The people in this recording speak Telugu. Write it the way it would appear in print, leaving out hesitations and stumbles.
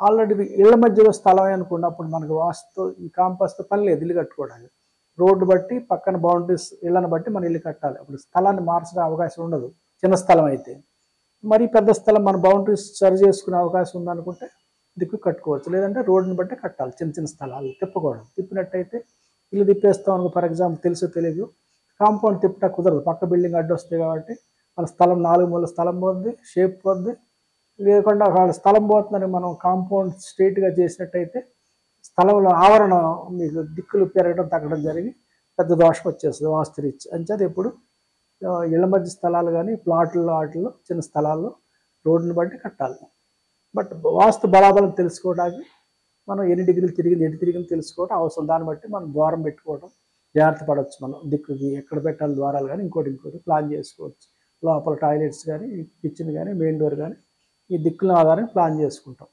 ఆల్రెడీ ఇళ్ల మధ్యలో స్థలమే అనుకోండి, అప్పుడు మనకు వాస్తు ఈ కాంపాస్తో పని లేదు ఇల్లు కట్టుకోవడానికి. రోడ్డు బట్టి పక్కన బౌండరీస్ ఇళ్ళని బట్టి మనం ఇల్లు కట్టాలి. అప్పుడు స్థలాన్ని మార్చడం అవకాశం ఉండదు చిన్న స్థలం అయితే. మరీ పెద్ద స్థలం మన బౌండరీస్ సరి చేసుకునే అవకాశం ఉందనుకుంటే దిక్కు కట్టుకోవచ్చు. లేదంటే రోడ్డుని బట్టి కట్టాలి. చిన్న చిన్న స్థలాలు తిప్పకూడదు. తిప్పినట్టయితే ఇల్లు తిప్పేస్తాం అనుకో, ఫర్ ఎగ్జాంపుల్ తెలుసో తెలియదు, కాంపౌండ్ తిప్పటం కుదరదు, పక్క బిల్డింగ్ అడ్డు వస్తాయి కాబట్టి మన స్థలం 4 మూల స్థలం పోద్ది, షేప్ పోద్ది. లేకుండా వాళ్ళ స్థలం పోతుందని మనం కాంపౌండ్ స్ట్రైట్గా చేసినట్టయితే స్థలంలో ఆవరణ మీకు దిక్కులు పెరగడం తగ్గడం జరిగి పెద్ద దోషం వచ్చేస్తుంది వాస్తురీత్యా. అంచేత ఎప్పుడు ఇళ్ల మధ్య స్థలాలు కానీ ప్లాట్లలో వాటిల్లో చిన్న స్థలాల్లో రోడ్డుని బట్టి కట్టాలి. బట్ వాస్తు బలాబలం తెలుసుకోవడానికి మనం ఎన్ని డిగ్రీలు తిరిగింది ఎటు తిరిగింది తెలుసుకోవడం అవసరం. దాన్ని బట్టి మనం ద్వారం పెట్టుకోవడం జాగ్రత్త పడవచ్చు. మనం దిక్కుకి ఎక్కడ పెట్టాలి ద్వారాలు కానీ ఇంకోటి ప్లాన్ చేసుకోవచ్చు. లోపల టాయిలెట్స్ కానీ కిచెన్ కానీ మెయిన్ డోర్ కానీ ఈ దిక్కుల ఆధారం ప్లాన్ చేసుకుంటాం.